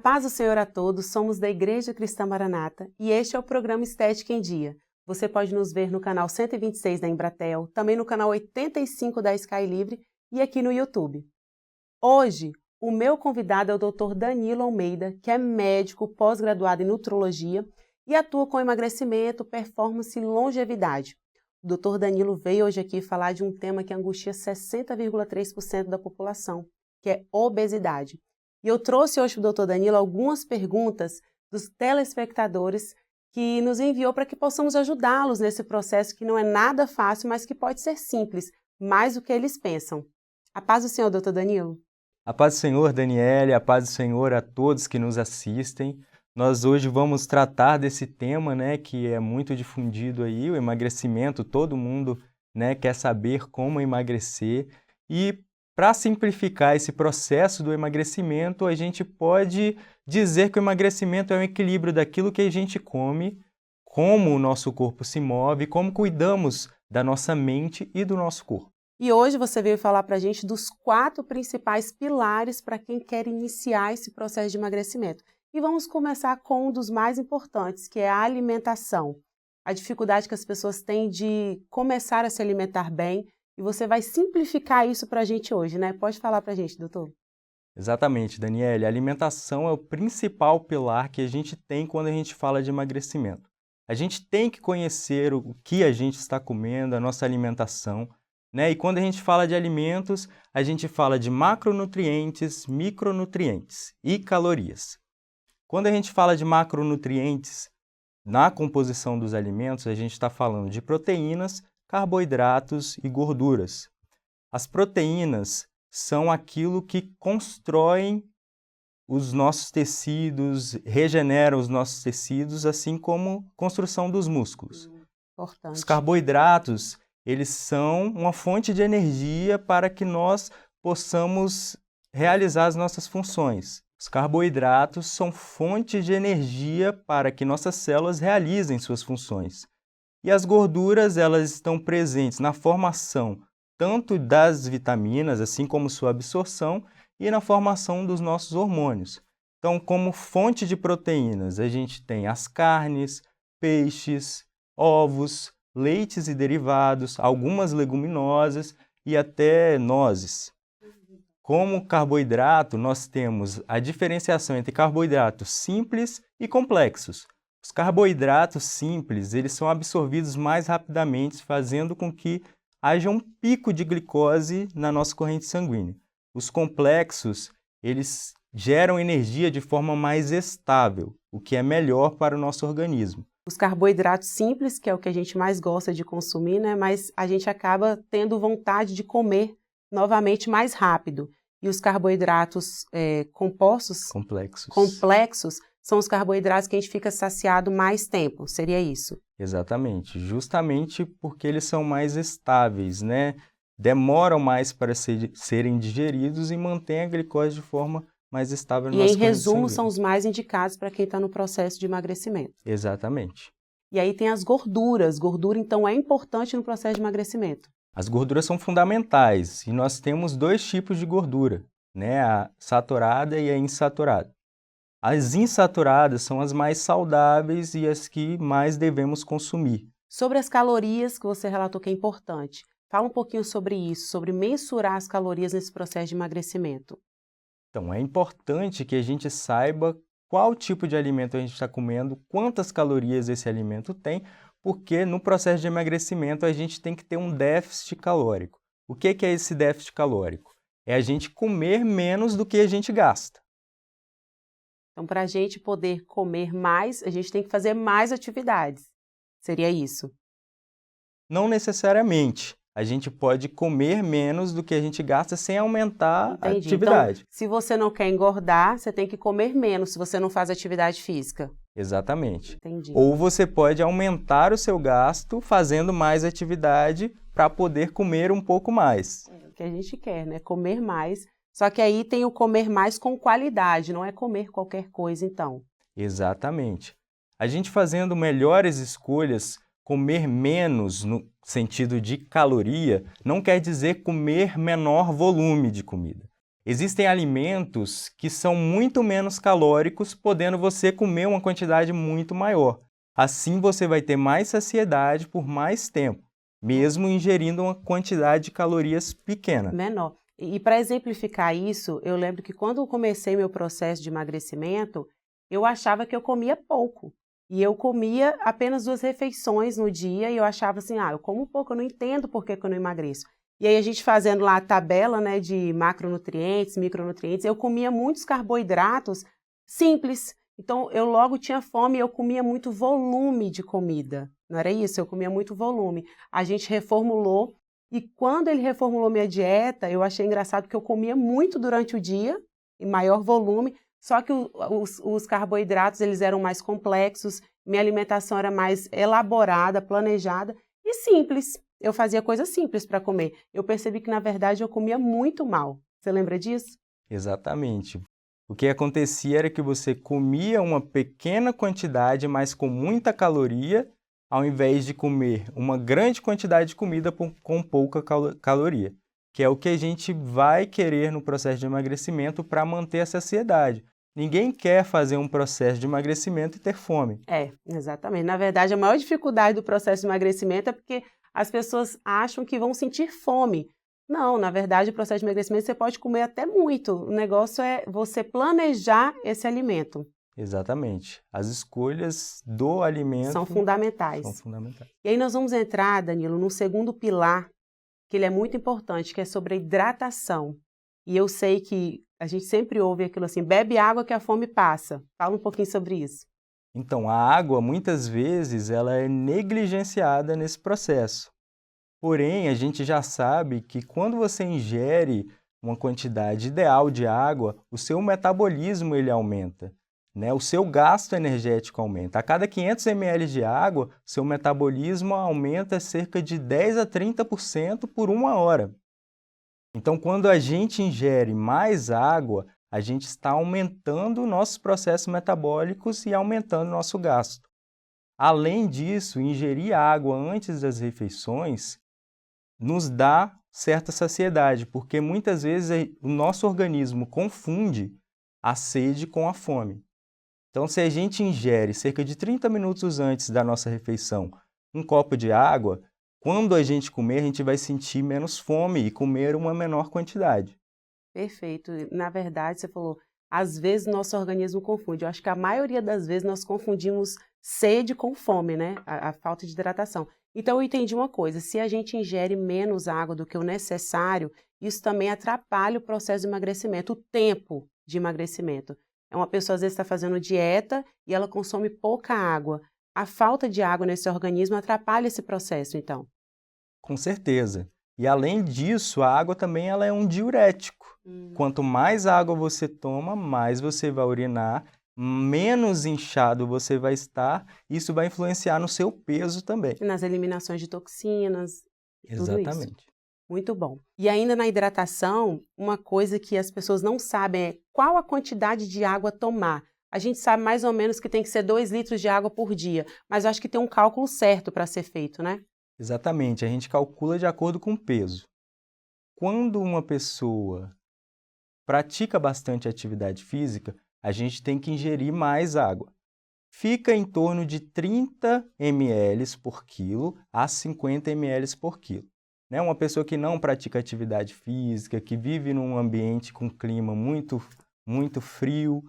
paz do Senhor a todos, somos da Igreja Cristã Maranata e este é o programa Estética em Dia. Você pode nos ver no canal 126 da Embratel, também no canal 85 da Sky Livre e aqui no YouTube. Hoje, o meu convidado é o Dr. Danilo Almeida, que é médico pós-graduado em nutrologia e atua com emagrecimento, performance e longevidade. O Dr. Danilo veio hoje aqui falar de um tema que angustia 60,3% da população, que é obesidade. E eu trouxe hoje para o Dr. Danilo algumas perguntas dos telespectadores que nos enviou para que possamos ajudá-los nesse processo que não é nada fácil, mas que pode ser simples, mais do que eles pensam. A paz do Senhor, Dr. Danilo. A paz do Senhor, Daniele, a paz do Senhor a todos que nos assistem. Nós hoje vamos tratar desse tema, que é muito difundido aí, o emagrecimento. Todo mundo, quer saber como emagrecer. E para simplificar esse processo do emagrecimento, a gente pode dizer que o emagrecimento é um equilíbrio daquilo que a gente come, como o nosso corpo se move, como cuidamos da nossa mente e do nosso corpo. E hoje você veio falar para a gente dos 4 principais pilares para quem quer iniciar esse processo de emagrecimento. E vamos começar com um dos mais importantes, que é a alimentação. A dificuldade que as pessoas têm de começar a se alimentar bem. E você vai simplificar isso para a gente hoje, né? Pode falar para a gente, doutor? Exatamente, Daniele. A alimentação é o principal pilar que a gente tem quando a gente fala de emagrecimento. A gente tem que conhecer o que a gente está comendo, a nossa alimentação, E quando a gente fala de alimentos, a gente fala de macronutrientes, micronutrientes e calorias. Quando a gente fala de macronutrientes, na composição dos alimentos, a gente está falando de proteínas, carboidratos e gorduras. As proteínas são aquilo que constroem os nossos tecidos, regeneram os nossos tecidos, assim como a construção dos músculos. Importante. Os carboidratos, eles são uma fonte de energia para que nós possamos realizar as nossas funções. Os carboidratos são fontes de energia para que nossas células realizem suas funções. E as gorduras, elas estão presentes na formação tanto das vitaminas, assim como sua absorção, e na formação dos nossos hormônios. Então, como fonte de proteínas, a gente tem as carnes, peixes, ovos, leites e derivados, algumas leguminosas e até nozes. Como carboidrato, nós temos a diferenciação entre carboidratos simples e complexos. Os carboidratos simples, eles são absorvidos mais rapidamente, fazendo com que haja um pico de glicose na nossa corrente sanguínea. Os complexos, eles geram energia de forma mais estável, o que é melhor para o nosso organismo. Os carboidratos simples, que é o que a gente mais gosta de consumir, mas a gente acaba tendo vontade de comer novamente mais rápido. E os carboidratos compostos, complexos, são os carboidratos que a gente fica saciado mais tempo, seria isso? Exatamente, justamente porque eles são mais estáveis, Demoram mais para serem digeridos e mantêm a glicose de forma mais estável no nosso corrente sanguíneo. E em resumo, são os mais indicados para quem está no processo de emagrecimento. Exatamente. E aí tem as gorduras. Gordura, então, é importante no processo de emagrecimento. As gorduras são fundamentais e nós temos 2 tipos de gordura, a saturada e a insaturada. As insaturadas são as mais saudáveis e as que mais devemos consumir. Sobre as calorias, que você relatou que é importante, fala um pouquinho sobre isso, sobre mensurar as calorias nesse processo de emagrecimento. Então, é importante que a gente saiba qual tipo de alimento a gente está comendo, quantas calorias esse alimento tem, porque no processo de emagrecimento a gente tem que ter um déficit calórico. O que é esse déficit calórico? É a gente comer menos do que a gente gasta. Então, para a gente poder comer mais, a gente tem que fazer mais atividades. Seria isso? Não necessariamente. A gente pode comer menos do que a gente gasta sem aumentar a atividade. Então, se você não quer engordar, você tem que comer menos se você não faz atividade física. Exatamente. Entendi. Ou você pode aumentar o seu gasto fazendo mais atividade para poder comer um pouco mais. É o que a gente quer, Comer mais. Só que aí tem o comer mais com qualidade, não é comer qualquer coisa, então. Exatamente. A gente fazendo melhores escolhas, comer menos no sentido de caloria, não quer dizer comer menor volume de comida. Existem alimentos que são muito menos calóricos, podendo você comer uma quantidade muito maior. Assim você vai ter mais saciedade por mais tempo, mesmo ingerindo uma quantidade de calorias pequena. Menor. E para exemplificar isso, eu lembro que quando eu comecei meu processo de emagrecimento, eu achava que eu comia pouco. E eu comia apenas 2 refeições no dia e eu achava assim, eu como pouco, eu não entendo por que que eu não emagreço. E aí a gente fazendo lá a tabela, né, de macronutrientes, micronutrientes, eu comia muitos carboidratos simples. Então eu logo tinha fome e eu comia muito volume de comida. Não era isso? Eu comia muito volume. A gente reformulou e quando ele reformulou minha dieta, eu achei engraçado que eu comia muito durante o dia, em maior volume, só que os carboidratos eles eram mais complexos, minha alimentação era mais elaborada, planejada e simples. Eu fazia coisas simples para comer. Eu percebi que, na verdade, eu comia muito mal. Você lembra disso? Exatamente. O que acontecia era que você comia uma pequena quantidade, mas com muita caloria, ao invés de comer uma grande quantidade de comida com pouca caloria, que é o que a gente vai querer no processo de emagrecimento para manter a saciedade. Ninguém quer fazer um processo de emagrecimento e ter fome. Exatamente. Na verdade, a maior dificuldade do processo de emagrecimento é porque as pessoas acham que vão sentir fome. Não, na verdade, o processo de emagrecimento você pode comer até muito. O negócio é você planejar esse alimento. Exatamente. As escolhas do alimento São fundamentais. são fundamentais. E aí nós vamos entrar, Danilo, num segundo pilar, que ele é muito importante, que é sobre a hidratação. E eu sei que a gente sempre ouve aquilo assim, bebe água que a fome passa. Fala um pouquinho sobre isso. Então, a água, muitas vezes, ela é negligenciada nesse processo. Porém, a gente já sabe que quando você ingere uma quantidade ideal de água, o seu metabolismo ele aumenta, né? O seu gasto energético aumenta. A cada 500 ml de água, seu metabolismo aumenta cerca de 10 a 30% por 1 hora. Então, quando a gente ingere mais água, a gente está aumentando nossos processos metabólicos e aumentando nosso gasto. Além disso, ingerir água antes das refeições nos dá certa saciedade, porque muitas vezes o nosso organismo confunde a sede com a fome. Então, se a gente ingere cerca de 30 minutos antes da nossa refeição um copo de água, quando a gente comer, a gente vai sentir menos fome e comer uma menor quantidade. Perfeito. Na verdade, você falou, às vezes nosso organismo confunde. Eu acho que a maioria das vezes nós confundimos sede com fome, né? A falta de hidratação. Então, eu entendi uma coisa, se a gente ingere menos água do que o necessário, isso também atrapalha o processo de emagrecimento, o tempo de emagrecimento. Uma pessoa, às vezes, está fazendo dieta e ela consome pouca água. A falta de água nesse organismo atrapalha esse processo, então. Com certeza. E, além disso, a água também ela é um diurético. Quanto mais água você toma, mais você vai urinar, menos inchado você vai estar, isso vai influenciar no seu peso também. Nas eliminações de toxinas, tudo isso. Exatamente. Muito bom. E ainda na hidratação, uma coisa que as pessoas não sabem é qual a quantidade de água tomar. A gente sabe mais ou menos que tem que ser 2 litros de água por dia, mas eu acho que tem um cálculo certo para ser feito, né? Exatamente, a gente calcula de acordo com o peso. Quando uma pessoa pratica bastante atividade física, a gente tem que ingerir mais água. Fica em torno de 30 ml por quilo a 50 ml por quilo. Né? Uma pessoa que não pratica atividade física, que vive num ambiente com clima muito frio,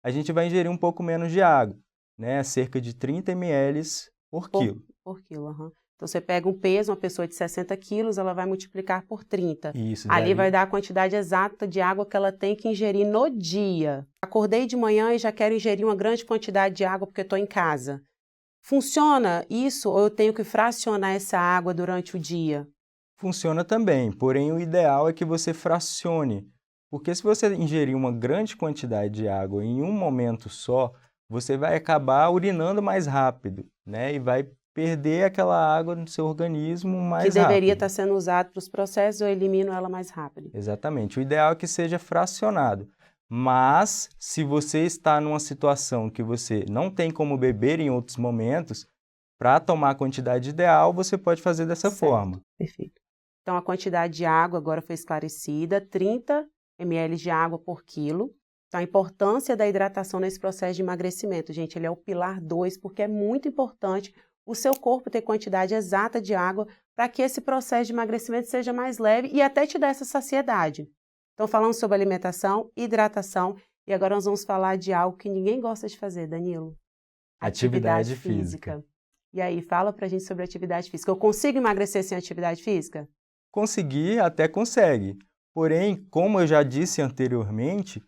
a gente vai ingerir um pouco menos de água, né? Cerca de 30 ml por quilo. Por quilo, aham. Então, você pega um peso, uma pessoa de 60 quilos, ela vai multiplicar por 30. Isso, Ali vai dar a quantidade exata de água que ela tem que ingerir no dia. Acordei de manhã e já quero ingerir uma grande quantidade de água porque estou em casa. Funciona isso ou eu tenho que fracionar essa água durante o dia? Funciona também, porém o ideal é que você fracione, porque se você ingerir uma grande quantidade de água em um momento só, você vai acabar urinando mais rápido, né? E vai perder aquela água no seu organismo mais rápido. Que deveria estar sendo usado para os processos, eu elimino ela mais rápido. Exatamente. O ideal é que seja fracionado. Mas, se você está numa situação que você não tem como beber em outros momentos, para tomar a quantidade ideal, você pode fazer dessa forma. Perfeito. Então, a quantidade de água agora foi esclarecida, 30 ml de água por quilo. Então, a importância da hidratação nesse processo de emagrecimento, gente, ele é o pilar 2, porque é muito importante o seu corpo ter quantidade exata de água para que esse processo de emagrecimento seja mais leve e até te dê essa saciedade. Então, falamos sobre alimentação, hidratação, e agora nós vamos falar de algo que ninguém gosta de fazer, Danilo. Atividade física. E aí, fala pra gente sobre atividade física. Eu consigo emagrecer sem atividade física? Conseguir até consegue. Porém, como eu já disse anteriormente,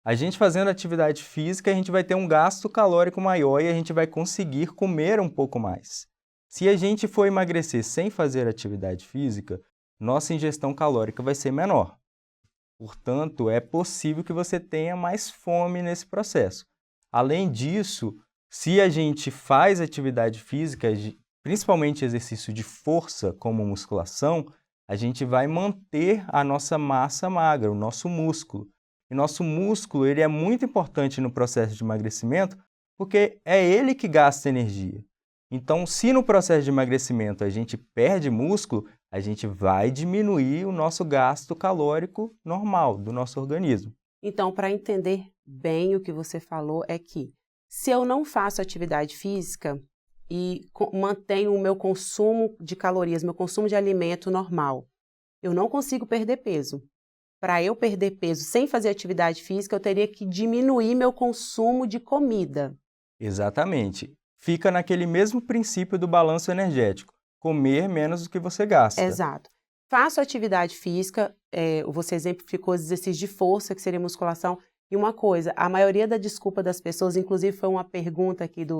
a gente fazendo atividade física, a gente vai ter um gasto calórico maior e a gente vai conseguir comer um pouco mais. Se a gente for emagrecer sem fazer atividade física, nossa ingestão calórica vai ser menor. Portanto, é possível que você tenha mais fome nesse processo. Além disso, se a gente faz atividade física, principalmente exercício de força, como musculação, a gente vai manter a nossa massa magra, o nosso músculo. E nosso músculo ele é muito importante no processo de emagrecimento, porque é ele que gasta energia. Então, se no processo de emagrecimento a gente perde músculo, a gente vai diminuir o nosso gasto calórico normal do nosso organismo. Então, para entender bem o que você falou, é que se eu não faço atividade física e mantenho o meu consumo de calorias, meu consumo de alimento normal, eu não consigo perder peso. Para eu perder peso sem fazer atividade física, eu teria que diminuir meu consumo de comida. Exatamente. Fica naquele mesmo princípio do balanço energético. Comer menos do que você gasta. Exato. Faço atividade física, você exemplificou os exercícios de força, que seria musculação. E uma coisa, a maioria da desculpa das pessoas, inclusive foi uma pergunta aqui de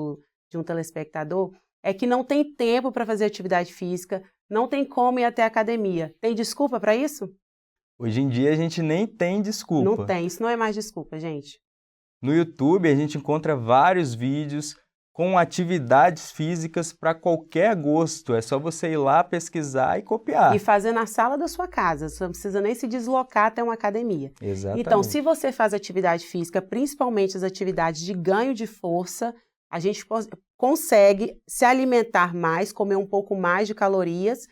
um telespectador, é que não tem tempo para fazer atividade física, não tem como ir até a academia. Tem desculpa para isso? Hoje em dia a gente nem tem desculpa. Não tem, isso não é mais desculpa, gente. No YouTube a gente encontra vários vídeos com atividades físicas para qualquer gosto. É só você ir lá pesquisar e copiar. E fazer na sala da sua casa, você não precisa nem se deslocar até uma academia. Exatamente. Então, se você faz atividade física, principalmente as atividades de ganho de força, a gente consegue se alimentar mais, comer um pouco mais de calorias,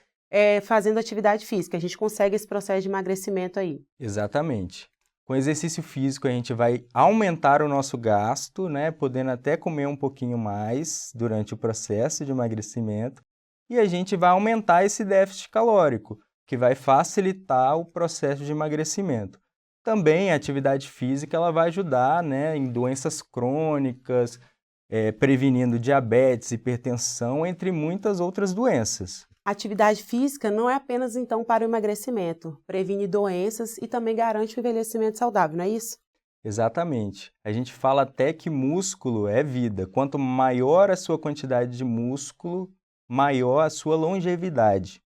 fazendo atividade física. A gente consegue esse processo de emagrecimento aí. Exatamente. Com exercício físico, a gente vai aumentar o nosso gasto, né, podendo até comer um pouquinho mais durante o processo de emagrecimento, e a gente vai aumentar esse déficit calórico, que vai facilitar o processo de emagrecimento. Também a atividade física ela vai ajudar, né, em doenças crônicas, prevenindo diabetes, hipertensão, entre muitas outras doenças. Atividade física não é apenas, então, para o emagrecimento. Previne doenças e também garante o envelhecimento saudável, não é isso? Exatamente. A gente fala até que músculo é vida. Quanto maior a sua quantidade de músculo, maior a sua longevidade.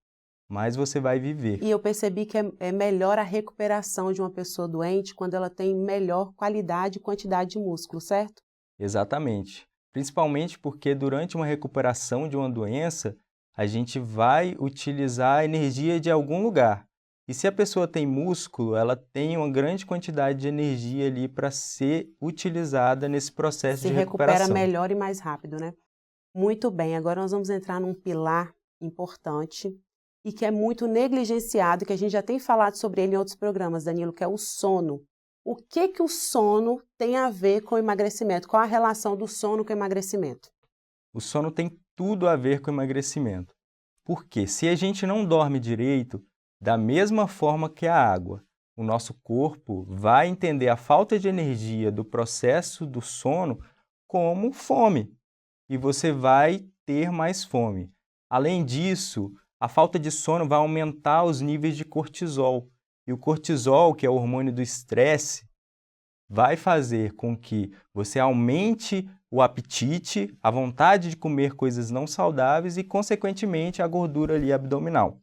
Mais você vai viver. E eu percebi que é melhor a recuperação de uma pessoa doente quando ela tem melhor qualidade e quantidade de músculo, certo? Exatamente. Principalmente porque durante uma recuperação de uma doença, a gente vai utilizar a energia de algum lugar. E se a pessoa tem músculo, ela tem uma grande quantidade de energia ali para ser utilizada nesse processo de recuperação. Se recupera melhor e mais rápido, né? Muito bem, agora nós vamos entrar num pilar importante e que é muito negligenciado, que a gente já tem falado sobre ele em outros programas, Danilo, que é o sono. O que o sono tem a ver com o emagrecimento? Qual a relação do sono com o emagrecimento? O sono tem tudo a ver com o emagrecimento. Porque se a gente não dorme direito, da mesma forma que a água, o nosso corpo vai entender a falta de energia do processo do sono como fome. E você vai ter mais fome. Além disso, a falta de sono vai aumentar os níveis de cortisol. E o cortisol, que é o hormônio do estresse, vai fazer com que você aumente o apetite, a vontade de comer coisas não saudáveis e, consequentemente, a gordura ali abdominal.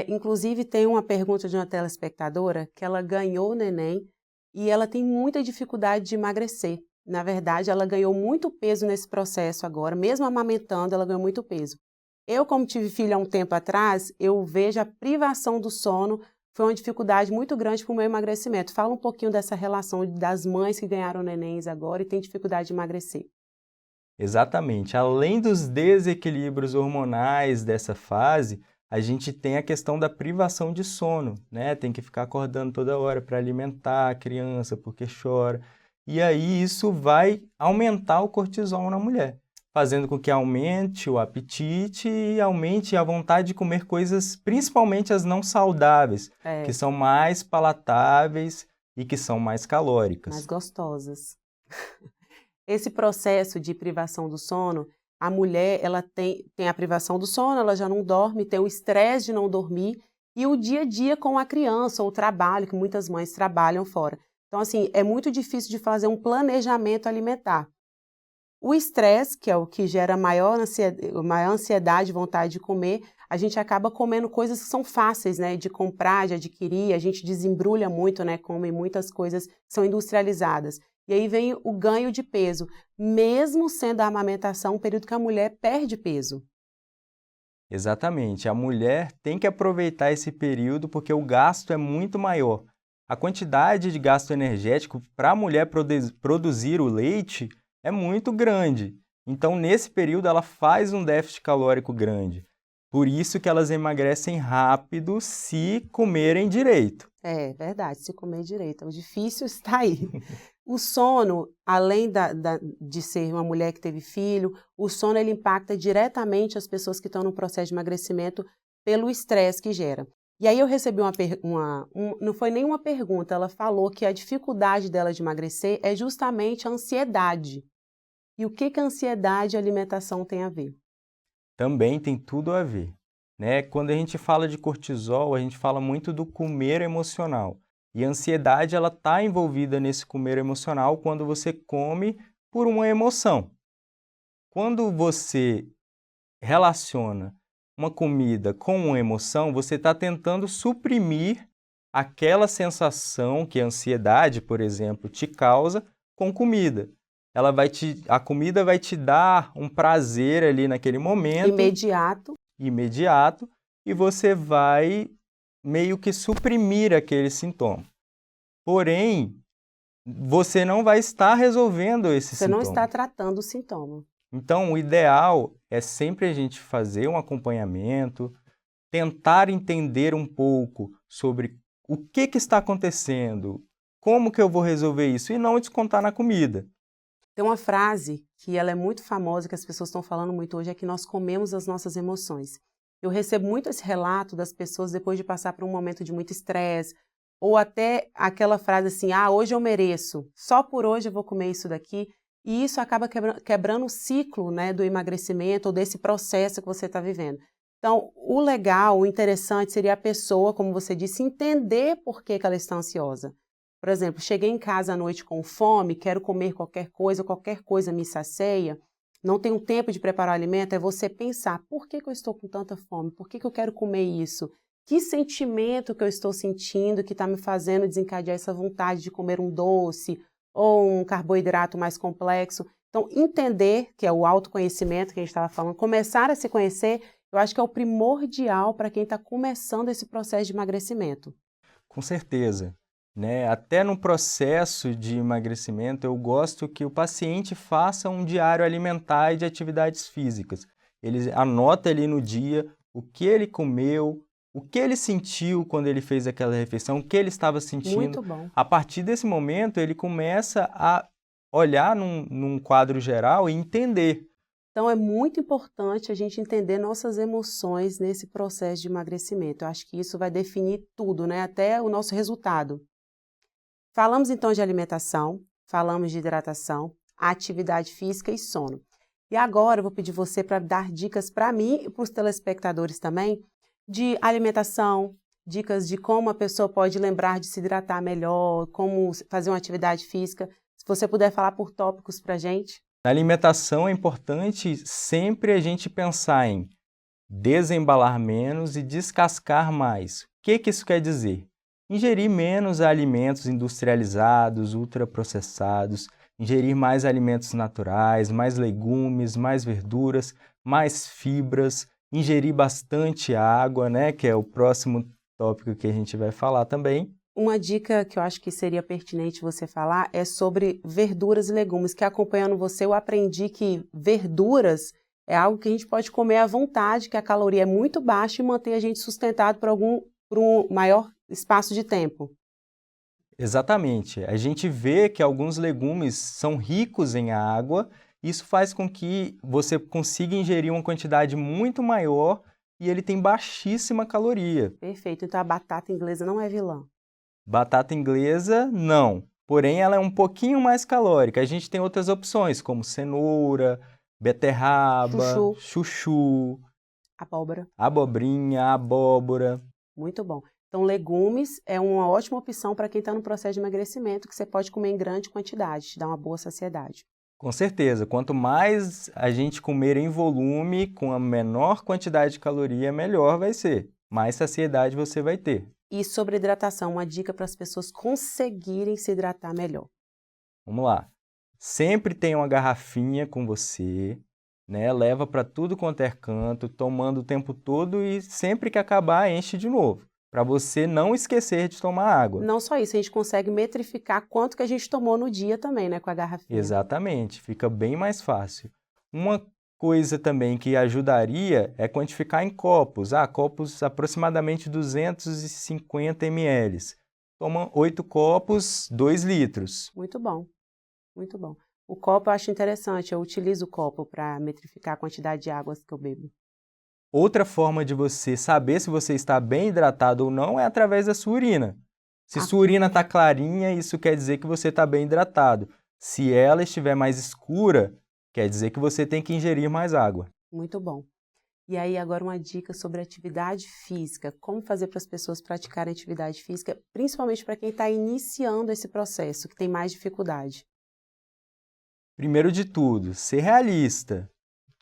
Inclusive, tem uma pergunta de uma telespectadora que ela ganhou o neném e ela tem muita dificuldade de emagrecer. Na verdade, ela ganhou muito peso nesse processo agora, mesmo amamentando, ela ganhou muito peso. Eu, como tive filho há um tempo atrás, eu vejo a privação do sono foi uma dificuldade muito grande para o meu emagrecimento. Fala um pouquinho dessa relação das mães que ganharam nenéns agora e têm dificuldade de emagrecer. Exatamente. Além dos desequilíbrios hormonais dessa fase, a gente tem a questão da privação de sono, né? Tem que ficar acordando toda hora para alimentar a criança porque chora. E aí isso vai aumentar o cortisol na mulher, fazendo com que aumente o apetite e aumente a vontade de comer coisas, principalmente as não saudáveis, que são mais palatáveis e que são mais calóricas. Mais gostosas. Esse processo de privação do sono, a mulher ela tem a privação do sono, ela já não dorme, tem o estresse de não dormir e o dia a dia com a criança, ou o trabalho, que muitas mães trabalham fora. Então, assim, é muito difícil de fazer um planejamento alimentar. O estresse, que é o que gera maior ansiedade, vontade de comer, a gente acaba comendo coisas que são fáceis, né, de comprar, de adquirir, a gente desembrulha muito, né, come muitas coisas que são industrializadas. E aí vem o ganho de peso, mesmo sendo a amamentação um período que a mulher perde peso. Exatamente, a mulher tem que aproveitar esse período porque o gasto é muito maior. A quantidade de gasto energético para a mulher produzir o leite é muito grande. Então, nesse período, ela faz um déficit calórico grande. Por isso que elas emagrecem rápido se comerem direito. É verdade, se comer direito. O difícil está aí. O sono, além de ser uma mulher que teve filho, o sono ele impacta diretamente as pessoas que estão no processo de emagrecimento pelo estresse que gera. E aí eu recebi não foi nenhuma pergunta, ela falou que a dificuldade dela de emagrecer é justamente a ansiedade. E o que a ansiedade e a alimentação tem a ver? Também tem tudo a ver, né? Quando a gente fala de cortisol, a gente fala muito do comer emocional. E a ansiedade, ela está envolvida nesse comer emocional quando você come por uma emoção. Quando você relaciona uma comida com uma emoção, você está tentando suprimir aquela sensação que a ansiedade, por exemplo, te causa com comida. A comida vai te dar um prazer ali naquele momento. Imediato, e você vai meio que suprimir aquele sintoma. Porém, você não vai estar resolvendo esse sintoma. Você não está tratando o sintoma. Então, o ideal é sempre a gente fazer um acompanhamento, tentar entender um pouco sobre o que está acontecendo, como que eu vou resolver isso, e não descontar na comida. Tem uma frase que ela é muito famosa, que as pessoas estão falando muito hoje, é que nós comemos as nossas emoções. Eu recebo muito esse relato das pessoas depois de passar por um momento de muito estresse, ou até aquela frase assim, hoje eu mereço, só por hoje eu vou comer isso daqui, e isso acaba quebrando o ciclo, né, do emagrecimento ou desse processo que você está vivendo. Então, o legal, o interessante seria a pessoa, como você disse, entender por que ela está ansiosa. Por exemplo, cheguei em casa à noite com fome, quero comer qualquer coisa me sacia, não tenho tempo de preparar o alimento, é você pensar, por que eu estou com tanta fome? Por que eu quero comer isso? Que sentimento que eu estou sentindo que está me fazendo desencadear essa vontade de comer um doce ou um carboidrato mais complexo? Então, entender, que é o autoconhecimento que a gente estava falando, começar a se conhecer, eu acho que é o primordial para quem está começando esse processo de emagrecimento. Com certeza. Né? Até no processo de emagrecimento, eu gosto que o paciente faça um diário alimentar e de atividades físicas. Ele anota ali no dia o que ele comeu, o que ele sentiu quando ele fez aquela refeição, o que ele estava sentindo. Muito bom. A partir desse momento, ele começa a olhar num quadro geral e entender. Então, é muito importante a gente entender nossas emoções nesse processo de emagrecimento. Eu acho que isso vai definir tudo, né? Até o nosso resultado. Falamos então de alimentação, falamos de hidratação, atividade física e sono. E agora eu vou pedir você para dar dicas para mim e para os telespectadores também de alimentação, dicas de como a pessoa pode lembrar de se hidratar melhor, como fazer uma atividade física. Se você puder falar por tópicos para a gente. Na alimentação é importante sempre a gente pensar em desembalar menos e descascar mais. O que isso quer dizer? Ingerir menos alimentos industrializados, ultraprocessados, ingerir mais alimentos naturais, mais legumes, mais verduras, mais fibras, ingerir bastante água, né, que é o próximo tópico que a gente vai falar também. Uma dica que eu acho que seria pertinente você falar é sobre verduras e legumes, que acompanhando você eu aprendi que verduras, É algo que a gente pode comer à vontade, que a caloria é muito baixa e mantém a gente sustentado por um maior espaço de tempo. Exatamente. A gente vê que alguns legumes são ricos em água, isso faz com que você consiga ingerir uma quantidade muito maior e ele tem baixíssima caloria. Perfeito. Então a batata inglesa não é vilã. Batata inglesa, não. Porém, ela é um pouquinho mais calórica. A gente tem outras opções, como cenoura, beterraba, chuchu, Abóbora. abobrinha, abóbora. Muito bom. Então, legumes é uma ótima opção para quem está no processo de emagrecimento, que você pode comer em grande quantidade, te dá uma boa saciedade. Com certeza, quanto mais a gente comer em volume, com a menor quantidade de caloria, melhor vai ser. Mais saciedade você vai ter. E sobre hidratação, uma dica para as pessoas conseguirem se hidratar melhor. Vamos lá. Sempre tenha uma garrafinha com você, né? Leva para tudo quanto é canto, tomando o tempo todo e sempre que acabar, enche de novo, para você não esquecer de tomar água. Não só isso, a gente consegue metrificar quanto que a gente tomou no dia também, né, com a garrafinha. Exatamente, fica bem mais fácil. Uma coisa também que ajudaria é quantificar em copos. Copos aproximadamente 250 ml. Toma 8 copos, 2 litros. Muito bom, muito bom. O copo eu acho interessante, eu utilizo o copo para metrificar a quantidade de água que eu bebo. Outra forma de você saber se você está bem hidratado ou não é através da sua urina. Se sua urina está clarinha, isso quer dizer que você está bem hidratado. Se ela estiver mais escura, quer dizer que você tem que ingerir mais água. Muito bom. E aí agora uma dica sobre atividade física. Como fazer para as pessoas praticarem atividade física, principalmente para quem está iniciando esse processo, que tem mais dificuldade. Primeiro de tudo, ser realista.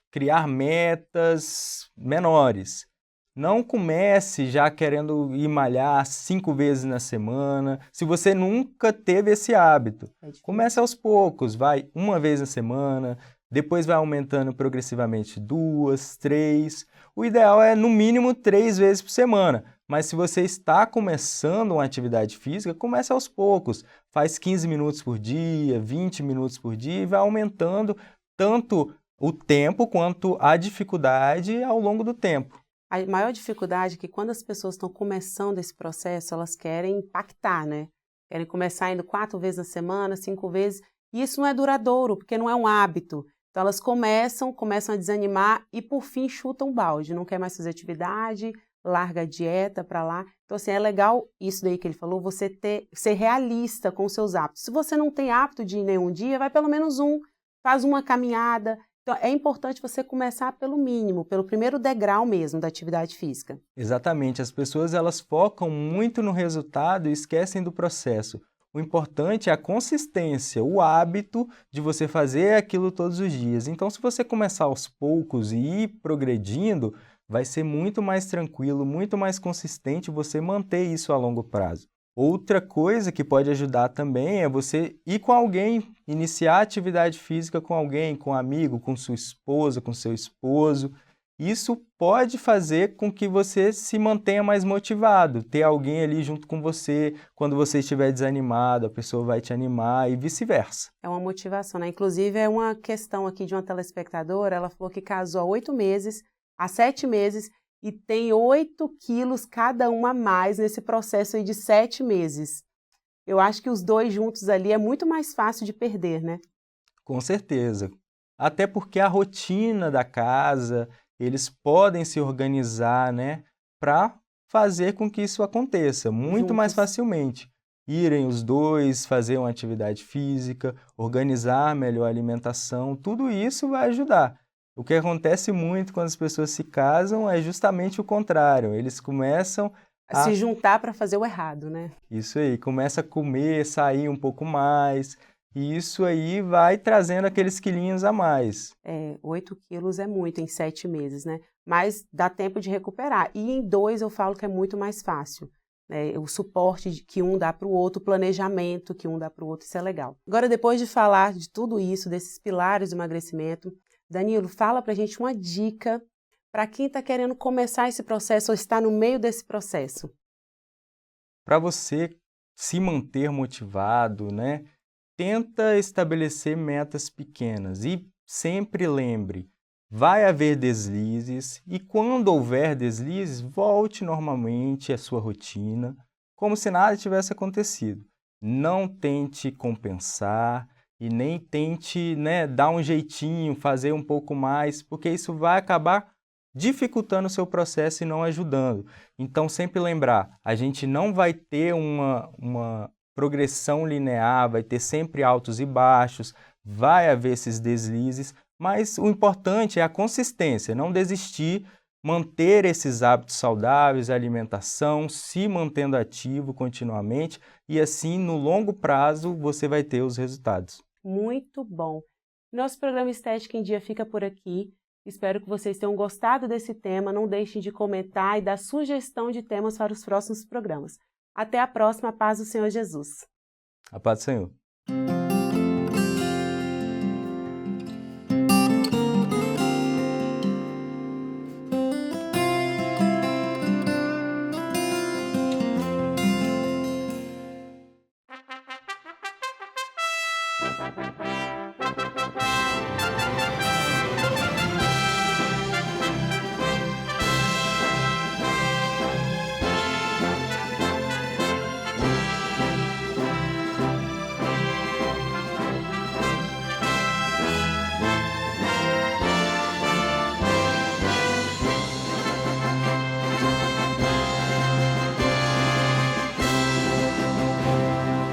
Criar metas menores. Não comece já querendo ir malhar 5 vezes na semana, se você nunca teve esse hábito. Comece aos poucos, vai uma vez na semana, depois vai aumentando progressivamente 2, 3. O ideal é no mínimo 3 vezes por semana, mas se você está começando uma atividade física, comece aos poucos. Faz 15 minutos por dia, 20 minutos por dia e vai aumentando tanto o tempo quanto a dificuldade ao longo do tempo. A maior dificuldade é que quando as pessoas estão começando esse processo, elas querem impactar, né? Querem começar indo 4 vezes na semana, 5 vezes, e isso não é duradouro, porque não é um hábito. Então elas começam a desanimar e por fim chutam o balde, não quer mais fazer atividade, larga a dieta para lá. Então assim, é legal isso daí que ele falou, você ser realista com os seus hábitos. Se você não tem hábito de ir nenhum dia, vai pelo menos faz uma caminhada. Então, é importante você começar pelo mínimo, pelo primeiro degrau mesmo da atividade física. Exatamente, as pessoas elas focam muito no resultado e esquecem do processo. O importante é a consistência, o hábito de você fazer aquilo todos os dias. Então, se você começar aos poucos e ir progredindo, vai ser muito mais tranquilo, muito mais consistente você manter isso a longo prazo. Outra coisa que pode ajudar também é você ir com alguém, iniciar atividade física com alguém, com um amigo, com sua esposa, com seu esposo. Isso pode fazer com que você se mantenha mais motivado, ter alguém ali junto com você, quando você estiver desanimado, a pessoa vai te animar e vice-versa. É uma motivação, né? Inclusive, é uma questão aqui de uma telespectadora, ela falou que casou há 8 meses, há 7 meses, e tem 8 quilos cada uma a mais nesse processo aí de 7 meses. Eu acho que os dois juntos ali é muito mais fácil de perder, né? Com certeza. Até porque a rotina da casa, eles podem se organizar, né, para fazer com que isso aconteça muito mais facilmente. Irem os dois, fazer uma atividade física, organizar melhor a alimentação, tudo isso vai ajudar. O que acontece muito quando as pessoas se casam é justamente o contrário. Eles começam a se juntar para fazer o errado, né? Isso aí, começa a comer, sair um pouco mais, e isso aí vai trazendo aqueles quilinhos a mais. 8 quilos é muito em 7 meses, né? Mas dá tempo de recuperar. E em 2 eu falo que é muito mais fácil. O suporte que um dá para o outro, o planejamento que um dá para o outro, isso é legal. Agora, depois de falar de tudo isso, desses pilares do emagrecimento, Danilo, fala pra gente uma dica para quem está querendo começar esse processo ou está no meio desse processo. Para você se manter motivado, né? Tenta estabelecer metas pequenas e sempre lembre, vai haver deslizes e quando houver deslizes, volte normalmente à sua rotina, como se nada tivesse acontecido. Não tente compensar e nem tente, dar um jeitinho, fazer um pouco mais, porque isso vai acabar dificultando o seu processo e não ajudando. Então, sempre lembrar, a gente não vai ter uma progressão linear, vai ter sempre altos e baixos, vai haver esses deslizes, mas o importante é a consistência, não desistir, manter esses hábitos saudáveis, alimentação, se mantendo ativo continuamente e assim, no longo prazo, você vai ter os resultados. Muito bom! Nosso programa Estética em Dia fica por aqui. Espero que vocês tenham gostado desse tema. Não deixem de comentar e dar sugestão de temas para os próximos programas. Até a próxima. Paz do Senhor Jesus. A paz do Senhor.